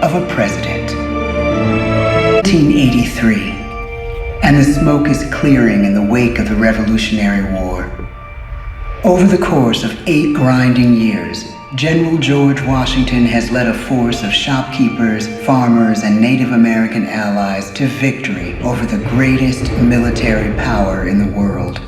of a president. 1883, and the smoke is clearing in the wake of the Revolutionary War. Over the course of 8 grinding years, General George Washington has led a force of shopkeepers, farmers, and Native American allies to victory over the greatest military power in the world.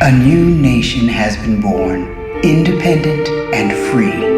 A new nation has been born, independent and free.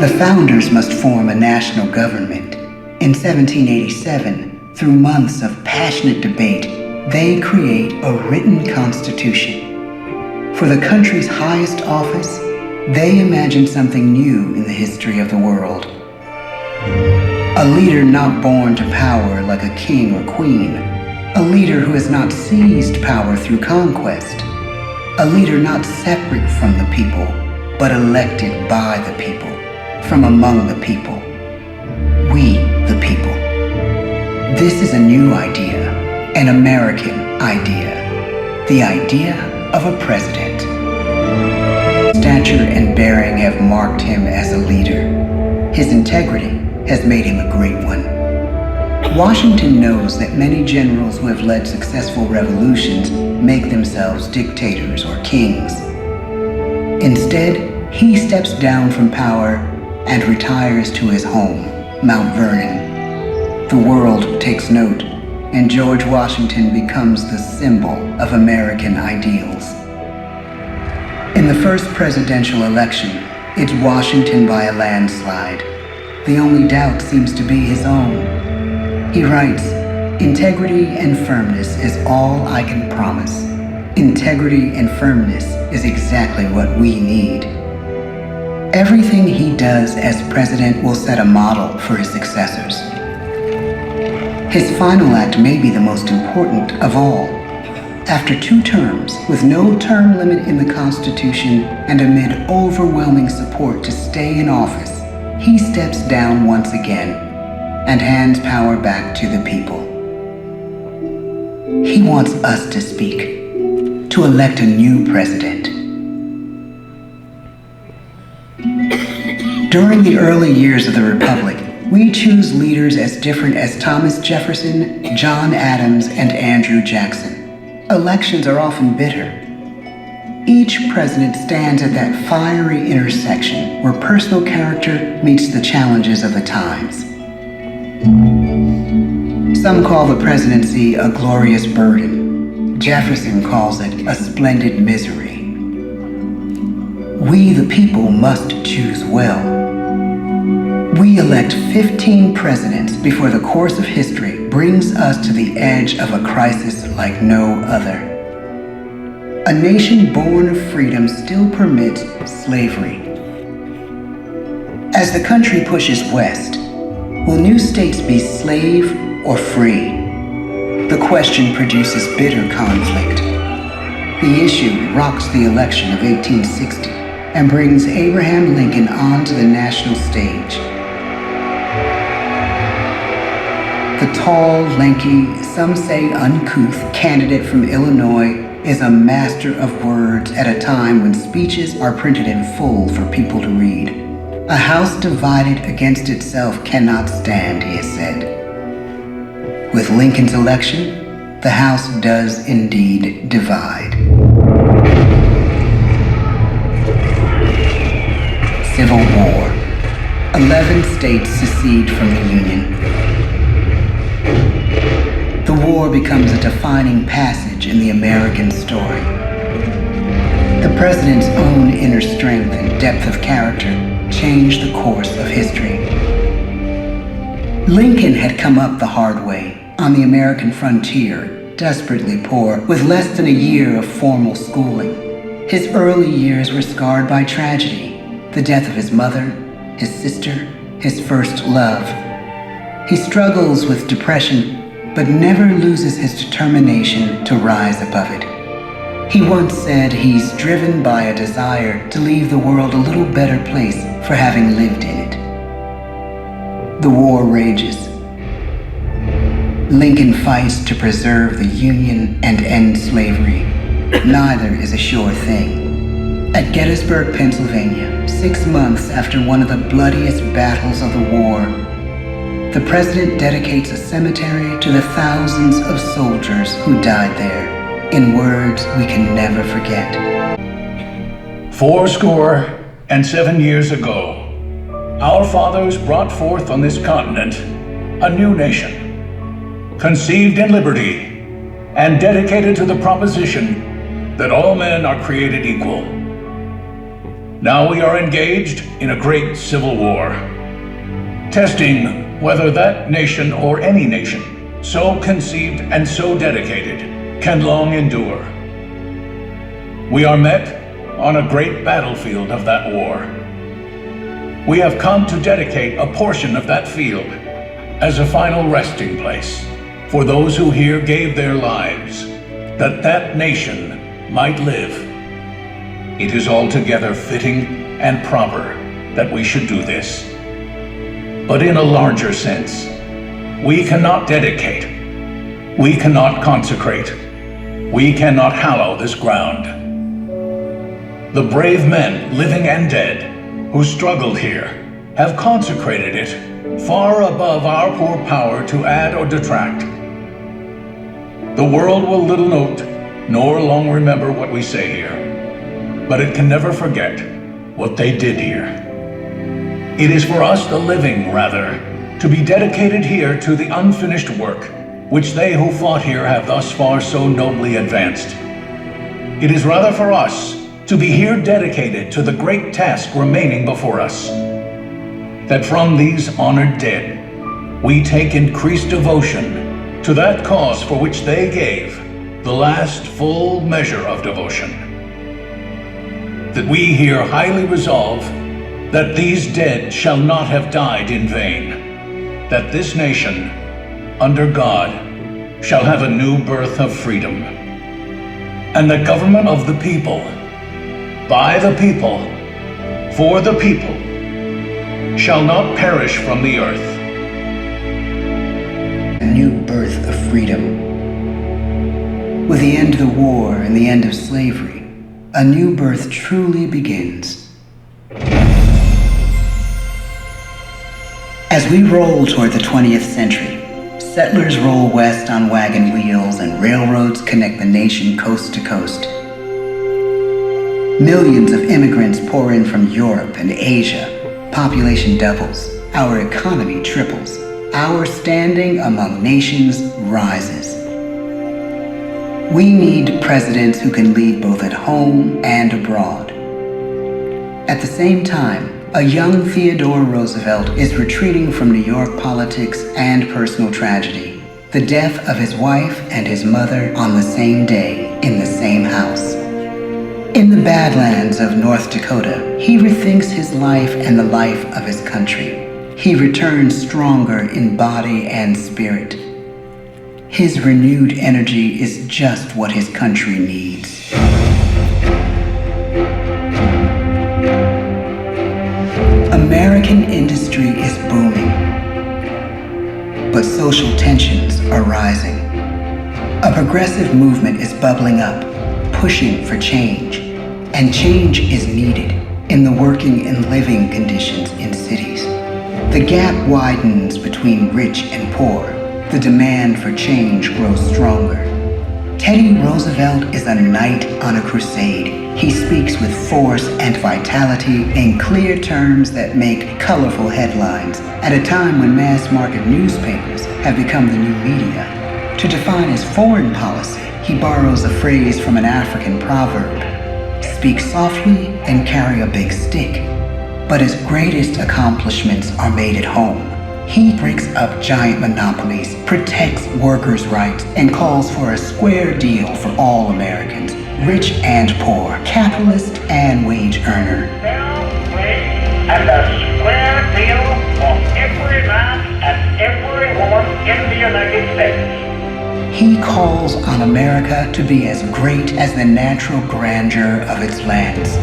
The founders must form a national government. In 1787, through months of passionate debate, they create a written constitution. For the country's highest office, they imagine something new in the history of the world. A leader not born to power like a king or queen. A leader who has not seized power through conquest. A leader not separate from the people, but elected by the people, from among the people. We, the people. This is a new idea, an American idea. The idea of a president. Stature and bearing have marked him as a leader. His integrity has made him a great one. Washington knows that many generals who have led successful revolutions make themselves dictators or kings. Instead, he steps down from power and retires to his home, Mount Vernon. The world takes note, and George Washington becomes the symbol of American ideals. In the first presidential election, it's Washington by a landslide. The only doubt seems to be his own. He writes, "Integrity and firmness is all I can promise. Integrity and firmness is exactly what we need." Everything he does as president will set a model for his successors. His final act may be the most important of all. After 2 terms, with no term limit in the Constitution and amid overwhelming support to stay in office, he steps down once again and hands power back to the people. He wants us to speak, to elect a new president. During the early years of the Republic, we choose leaders as different as Thomas Jefferson, John Adams, and Andrew Jackson. Elections are often bitter. Each president stands at that fiery intersection where personal character meets the challenges of the times. Some call the presidency a glorious burden. Jefferson calls it a splendid misery. We, the people, must choose well. We elect 15 presidents before the course of history brings us to the edge of a crisis like no other. A nation born of freedom still permits slavery. As the country pushes west, will new states be slave or free? The question produces bitter conflict. The issue rocks the election of 1860 and brings Abraham Lincoln onto the national stage. The tall, lanky, some say uncouth candidate from Illinois is a master of words at a time when speeches are printed in full for people to read. A house divided against itself cannot stand, he has said. With Lincoln's election, the House does indeed divide. Civil War. 11 states secede from the Union. The war becomes a defining passage in the American story. The president's own inner strength and depth of character changed the course of history. Lincoln had come up the hard way, on the American frontier, desperately poor, with less than a year of formal schooling. His early years were scarred by tragedy, the death of his mother, his sister, his first love. He struggles with depression, but never loses his determination to rise above it. He once said he's driven by a desire to leave the world a little better place for having lived in it. The war rages. Lincoln fights to preserve the Union and end slavery. Neither is a sure thing. At Gettysburg, Pennsylvania, 6 months after one of the bloodiest battles of the war, the president dedicates a cemetery to the thousands of soldiers who died there, in words we can never forget. 70 years ago, our fathers brought forth on this continent a new nation, conceived in liberty and dedicated to the proposition that all men are created equal. Now we are engaged in a great civil war, testing whether that nation or any nation so conceived and so dedicated can long endure. We are met on a great battlefield of that war. We have come to dedicate a portion of that field as a final resting place for those who here gave their lives, that that nation might live. It is altogether fitting and proper that we should do this. But in a larger sense, we cannot dedicate, we cannot consecrate, we cannot hallow this ground. The brave men, living and dead, who struggled here, have consecrated it far above our poor power to add or detract. The world will little note, nor long remember what we say here, but it can never forget what they did here. It is for us, the living, rather, to be dedicated here to the unfinished work which they who fought here have thus far so nobly advanced. It is rather for us to be here dedicated to the great task remaining before us, that from these honored dead we take increased devotion to that cause for which they gave the last full measure of devotion. That we here highly resolve that these dead shall not have died in vain, that this nation, under God, shall have a new birth of freedom, and the government of the people, by the people, for the people, shall not perish from the earth. A new birth of freedom. With the end of the war and the end of slavery, a new birth truly begins. As we roll toward the 20th century, settlers roll west on wagon wheels and railroads connect the nation coast to coast. Millions of immigrants pour in from Europe and Asia. Population doubles. Our economy triples. Our standing among nations rises. We need presidents who can lead both at home and abroad. At the same time, a young Theodore Roosevelt is retreating from New York politics and personal tragedy. The death of his wife and his mother on the same day in the same house. In the Badlands of North Dakota, he rethinks his life and the life of his country. He returns stronger in body and spirit. His renewed energy is just what his country needs. American industry is booming, but social tensions are rising. A progressive movement is bubbling up, pushing for change, and change is needed in the working and living conditions in cities. The gap widens between rich and poor. The demand for change grows stronger. Teddy Roosevelt is a knight on a crusade. He speaks with force and vitality in clear terms that make colorful headlines at a time when mass-market newspapers have become the new media. To define his foreign policy, he borrows a phrase from an African proverb: speak softly and carry a big stick. But his greatest accomplishments are made at home. He breaks up giant monopolies, protects workers' rights, and calls for a square deal for all Americans, rich and poor, capitalist and wage earner. Fair wage and a square deal for every man and every woman in the United States. He calls on America to be as great as the natural grandeur of its lands.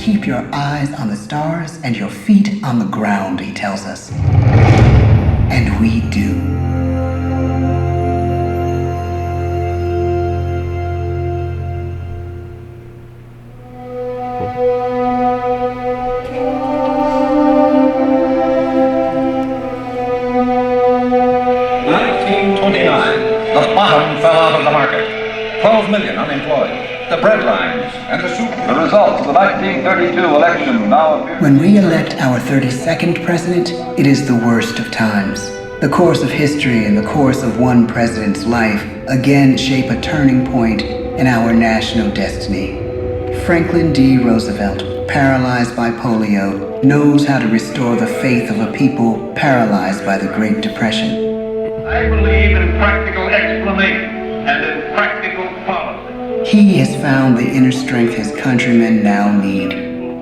Keep your eyes on the stars and your feet on the ground, he tells us. And we do. off of the market. 12 million unemployed. The bread lines and the soup. The results of the 1932 election now appear. When we elect our 32nd president, it is the worst of times. The course of history and the course of one president's life again shape a turning point in our national destiny. Franklin D. Roosevelt, paralyzed by polio, knows how to restore the faith of a people paralyzed by the Great Depression. I believe in practical explanations and in practical policy. He has found the inner strength his countrymen now need.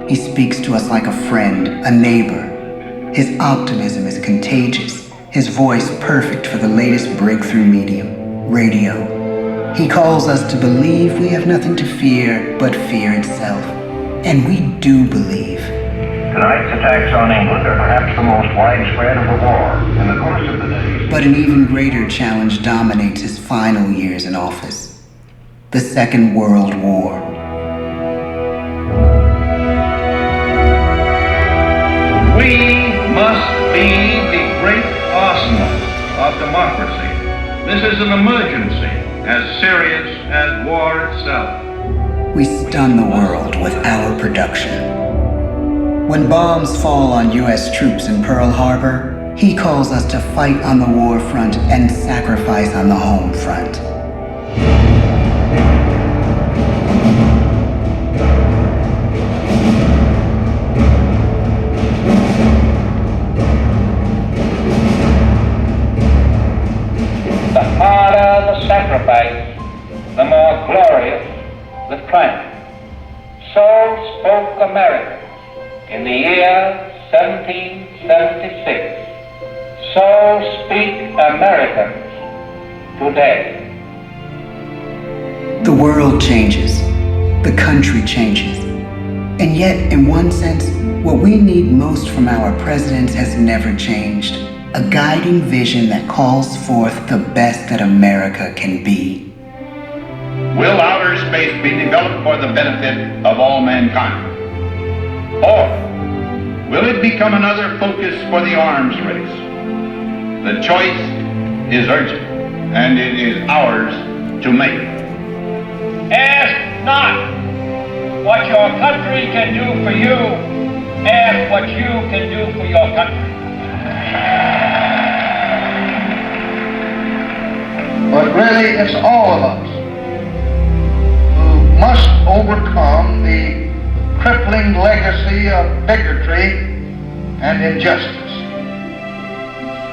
He speaks to us like a friend, a neighbor. His optimism is contagious, his voice perfect for the latest breakthrough medium, radio. He calls us to believe we have nothing to fear but fear itself. And we do believe. Tonight's attacks on England are perhaps the most widespread of the war in the course of the day. But an even greater challenge dominates his final years in office. The Second World War. We must be the great arsenal of democracy. This is an emergency as serious as war itself. We stun the world with our production. When bombs fall on U.S. troops in Pearl Harbor, he calls us to fight on the war front and sacrifice on the home front. The harder the sacrifice, the more glorious the triumph. So spoke America in the year 1776. So speak Americans today. The world changes. The country changes. And yet, in one sense, what we need most from our presidents has never changed. A guiding vision that calls forth the best that America can be. Will outer space be developed for the benefit of all mankind? Or will it become another focus for the arms race? The choice is urgent, and it is ours to make. Ask not what your country can do for you. Ask what you can do for your country. But really, it's all of us who must overcome the crippling legacy of bigotry and injustice.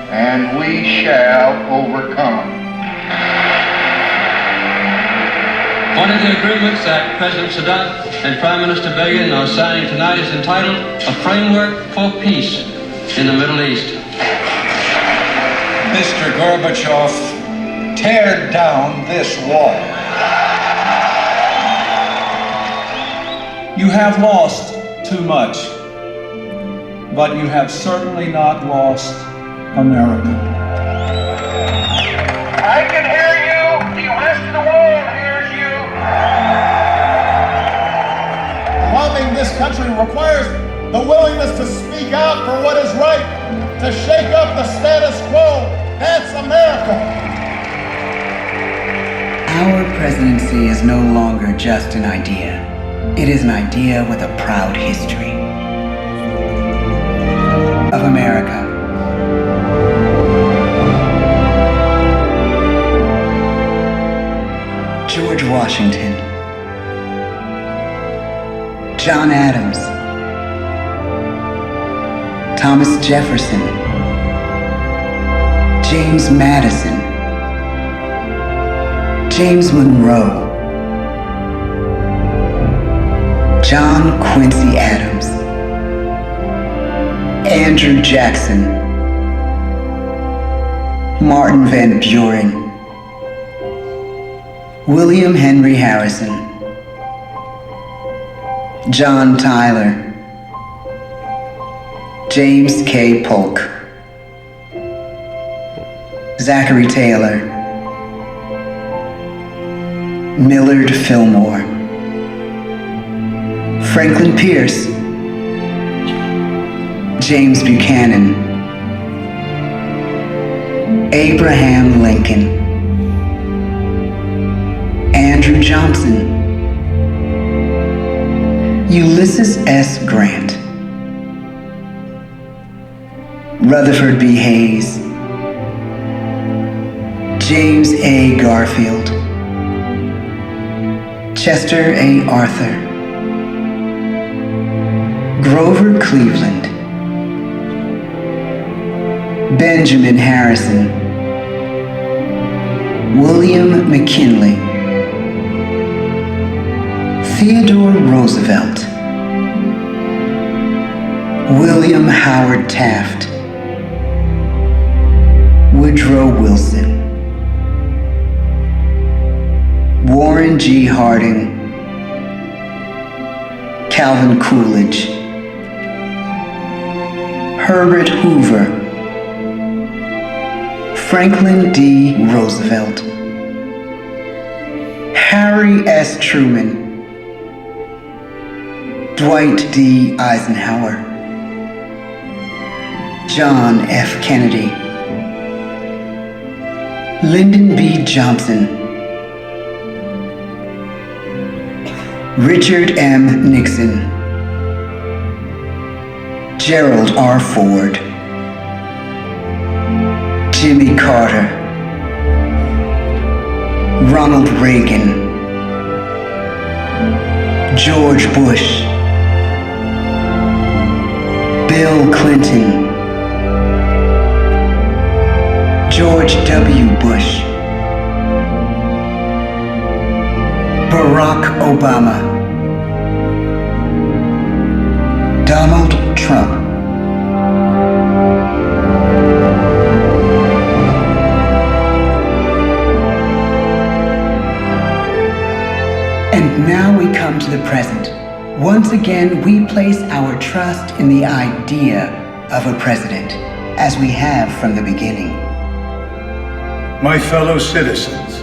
And we shall overcome. One of the agreements that President Sadat and Prime Minister Begin are signing tonight is entitled A Framework for Peace in the Middle East. Mr. Gorbachev, tear down this wall. You have lost too much, but you have certainly not lost America. I can hear you. The rest of the world hears you. Loving this country requires the willingness to speak out for what is right, to shake up the status quo. That's America. Our presidency is no longer just an idea. It is an idea with a proud history. Of America. George Washington. John Adams. Thomas Jefferson. James Madison. James Monroe. John Quincy Adams. Andrew Jackson. Martin Van Buren. William Henry Harrison. John Tyler. James K. Polk. Zachary Taylor. Millard Fillmore. Franklin Pierce. James Buchanan. Abraham Lincoln. Andrew Johnson, Ulysses S. Grant, Rutherford B. Hayes, James A. Garfield, Chester A. Arthur, Grover Cleveland, Benjamin Harrison, William McKinley, Theodore Roosevelt, William Howard Taft, Woodrow Wilson, Warren G. Harding, Calvin Coolidge, Herbert Hoover, Franklin D. Roosevelt, Harry S. Truman, Dwight D. Eisenhower, John F. Kennedy, Lyndon B. Johnson, Richard M. Nixon, Gerald R. Ford, Jimmy Carter, Ronald Reagan, George Bush, Bill Clinton, George W. Bush, Barack Obama, Donald Trump, and now we come to the present. Once again, we place our trust in the idea of a president, as we have from the beginning. My fellow citizens,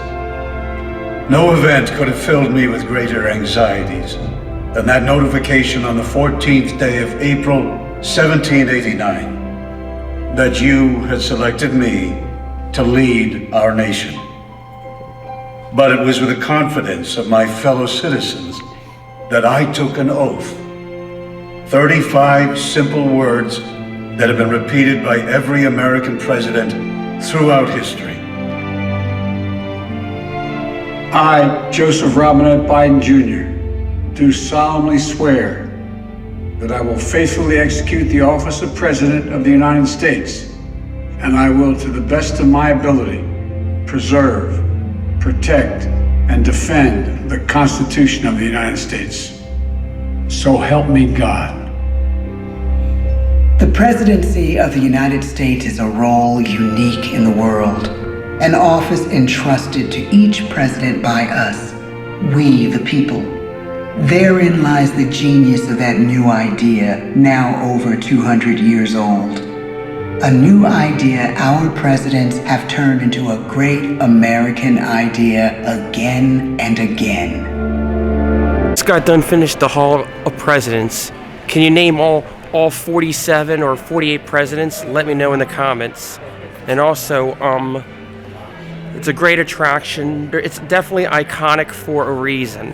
no event could have filled me with greater anxieties than that notification on the 14th day of April, 1789, that you had selected me to lead our nation. But it was with the confidence of my fellow citizens that I took an oath. 35 simple words that have been repeated by every American president throughout history. I, Joseph Robinette Biden Jr., do solemnly swear that I will faithfully execute the office of President of the United States, and I will, to the best of my ability, preserve, protect, and defend the Constitution of the United States. So help me God. The presidency of the United States is a role unique in the world, an office entrusted to each president by us, we the people. Therein lies the genius of that new idea, now over 200 years old. A new idea our presidents have turned into a great American idea again and again. Just got done finished the Hall of Presidents. Can you name all 47 or 48 presidents? Let me know in the comments. And also, it's a great attraction. It's definitely iconic for a reason.